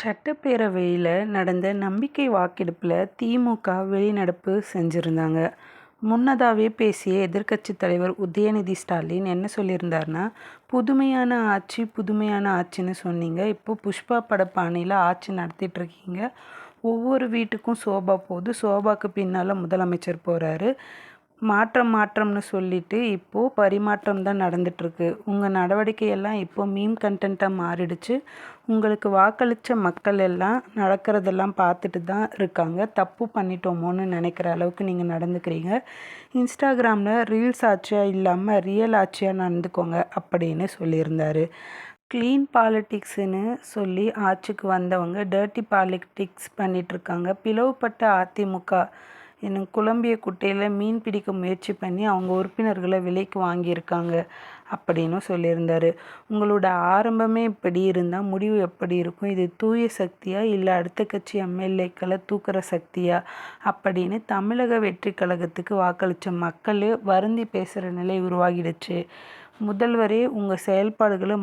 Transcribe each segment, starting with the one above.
சட்டப்பேரவையில் நடந்த நம்பிக்கை வாக்கெடுப்பில் திமுக வெளிநடப்பு செஞ்சுருந்தாங்க. முன்னதாகவே பேசிய எதிர்க்கட்சித் தலைவர் உதயநிதி ஸ்டாலின் என்ன சொல்லியிருந்தாருன்னா, புதுமையான ஆட்சி புதுமையான ஆட்சின்னு சொன்னீங்க. இப்போ புஷ்பா பட பாணியில் ஆட்சி நடத்திட்டுருக்கீங்க. ஒவ்வொரு வீட்டுக்கும் சோபா போகுது, சோபாக்கு பின்னால் முதலமைச்சர் போகிறாரு. மாற்றம்னு சொல்லிட்டு இப்போது பரிமாற்றம் தான் நடந்துகிட்ருக்கு. உங்கள் நடவடிக்கையெல்லாம் இப்போ மீம் கண்டென்ட்டாக மாறிடுச்சு. உங்களுக்கு வாக்களித்த மக்கள் எல்லாம் நடக்கிறதெல்லாம் பார்த்துட்டு தான் இருக்காங்க. தப்பு பண்ணிட்டோமோன்னு நினைக்கிற அளவுக்கு நீங்கள் நடந்துக்கிறீங்க. இன்ஸ்டாகிராமில் ரீல்ஸ் ஆட்சியாக இல்லாமல் ரியல் ஆட்சியாக நடந்துக்கோங்க அப்படின்னு சொல்லியிருந்தார். க்ளீன் பாலிட்டிக்ஸ்னு சொல்லி ஆட்சிக்கு வந்தவங்க டர்ட்டி பாலிட்டிக்ஸ் பண்ணிகிட்ருக்காங்க. பிளவுபட்ட அதிமுக என்னும் குழம்பிய குட்டையில் மீன் பிடிக்க முயற்சி பண்ணி அவங்க உறுப்பினர்களை விலைக்கு வாங்கியிருக்காங்க அப்படின்னு சொல்லியிருந்தார். உங்களோட ஆரம்பமே இப்படி இருந்தால் முடிவு எப்படி இருக்கும்? இது தூய சக்தியா இல்லை அடுத்த கட்சி எம்எல்ஏக்களை தூக்குற சக்தியா அப்படின்னு தமிழக வெற்றி கழகத்துக்கு வாக்களித்த மக்கள் வருந்தி பேசுகிற நிலை உருவாகிடுச்சு. முதல்வரே உங்கள் செயல்பாடுகளை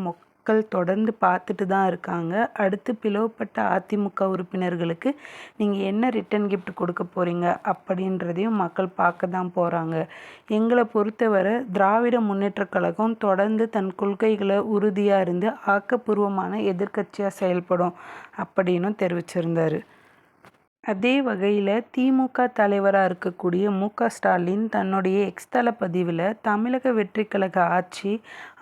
தொடர்ந்து பார்த்துட்டு தான் இருக்காங்க. அடுத்து பிளவுபட்ட அதிமுக உறுப்பினர்களுக்கு நீங்கள் என்ன ரிட்டன் கிஃப்ட் கொடுக்க போகிறீங்க அப்படின்றதையும் மக்கள் பார்க்க தான் போகிறாங்க. எங்களை பொறுத்தவரை திராவிட முன்னேற்றக் கழகம் தொடர்ந்து தன் கொள்கைகளை உறுதியாக இருந்து ஆக்கப்பூர்வமான எதிர்க்கட்சியாக செயல்படும் அப்படின்னு தெரிவிச்சிருந்தார். அதே வகையில் திமுக தலைவராக இருக்கக்கூடிய மு.க. ஸ்டாலின் தன்னுடைய எக்ஸ் தள பதிவில் தமிழக வெற்றி கழக ஆட்சி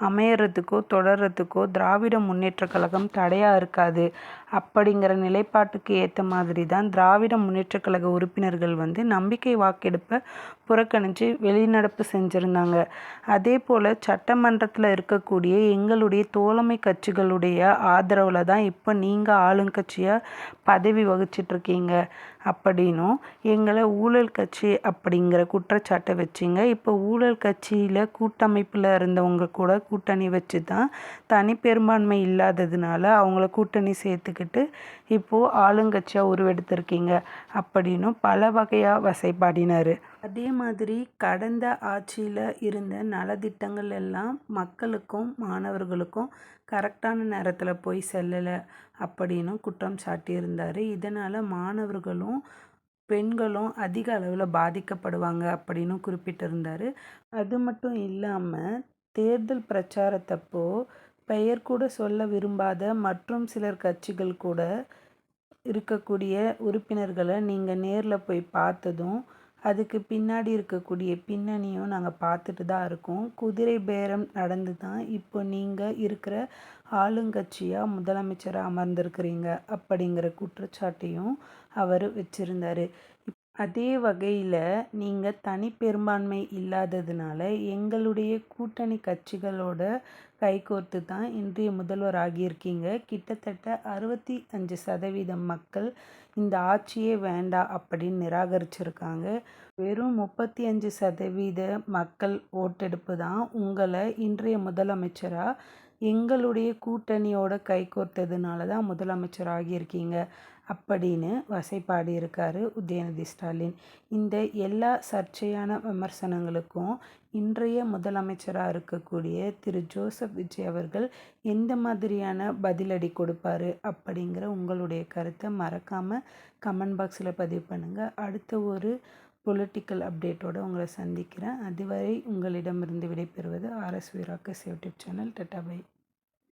அமையறதுக்கோ தொடர்றதுக்கோ திராவிட முன்னேற்றக் கழகம் தடையாக இருக்காது அப்படிங்கிற நிலைப்பாட்டுக்கு ஏற்ற மாதிரி தான் திராவிட முன்னேற்றக் கழக உறுப்பினர்கள் நம்பிக்கை வாக்கெடுப்பை புறக்கணித்து வெளிநடப்பு செஞ்சுருந்தாங்க. அதே போல் சட்டமன்றத்தில் இருக்கக்கூடிய எங்களுடைய தோழமை கட்சிகளுடைய ஆதரவில் தான் இப்போ நீங்கள் ஆளுங்கட்சியாக பதவி வகிச்சிட்ருக்கீங்க அப்படின்னும் எங்களை ஊழல் கட்சி அப்படிங்கிற குற்றச்சாட்டை வச்சிங்க. இப்போ ஊழல் கட்சியில் கூட்டமைப்பில் இருந்தவங்க கூட கூட்டணி வச்சு தான் தனிப்பெரும்பான்மை இல்லாததுனால அவங்கள கூட்டணி சேர்த்துக்கிட்டு இப்போது ஆளுங்கட்சியாக உருவெடுத்திருக்கீங்க அப்படின்னும் பல வகையாக வசைபாடினார். அதே மாதிரி கடந்த ஆட்சியில் இருந்த நலத்திட்டங்கள் எல்லாம் மக்களுக்கும் மாணவர்களுக்கும் கரெக்டான நேரத்தில் போய் செல்லலை அப்படின்னு குற்றம் சாட்டியிருந்தார். இதனால் மாணவர்களும் பெண்களும் அதிக அளவில் பாதிக்கப்படுவாங்க அப்படின்னு குறிப்பிட்டிருந்தார். அது மட்டும் இல்லாமல் தேர்தல் பிரச்சாரத்தப்போ பெயர் கூட சொல்ல விரும்பாத மற்றும் சிலர் கட்சிகள் கூட இருக்கக்கூடிய உறுப்பினர்களை நீங்கள் நேரில் போய் பார்த்ததும் அதுக்கு பின்னாடி இருக்கக்கூடிய பின்னணியும் நாங்கள் பார்த்துட்டு தான் இருக்கோம். குதிரை பேரம் நடந்து தான் இப்போ நீங்கள் இருக்கிற ஆளுங்கட்சியாக முதலமைச்சராக அமர்ந்திருக்கிறீங்க அப்படிங்கிற குற்றச்சாட்டையும் அவர் வச்சுருந்தார். அதே வகையில் நீங்கள் தனிப்பெரும்பான்மை இல்லாததுனால எங்களுடைய கூட்டணி கட்சிகளோட கைகோர்த்து தான் இன்றைய முதல்வர் ஆகியிருக்கீங்க. கிட்டத்தட்ட 65% மக்கள் இந்த ஆட்சியே வேண்டாம் அப்படின்னு நிராகரிச்சிருக்காங்க. வெறும் 35% மக்கள் ஓட்டெடுப்பு தான் உங்களை இன்றைய முதலமைச்சராக எங்களுடைய கூட்டணியோட கைகோர்த்ததுனால தான் முதலமைச்சர் ஆகியிருக்கீங்க அப்படின்னு வசைபாடியிருக்காரு உதயநிதி ஸ்டாலின். இந்த எல்லா சர்ச்சையான விமர்சனங்களுக்கும் இன்றைய முதலமைச்சராக இருக்கக்கூடிய திரு ஜோசப் விஜய் அவர்கள் எந்த மாதிரியான பதிலடி கொடுப்பாரு அப்படிங்கிற உங்களுடைய கருத்தை மறக்காமல் கமெண்ட் பாக்ஸில் பதிவு பண்ணுங்கள். அடுத்த ஒரு பொலிட்டிக்கல் அப்டேட்டோடு உங்களை சந்திக்கிறேன். அதுவரை உங்களிடமிருந்து விடைபெறுவது RS வீராக்கஸ் யூடியூப் சேனல். Tata by.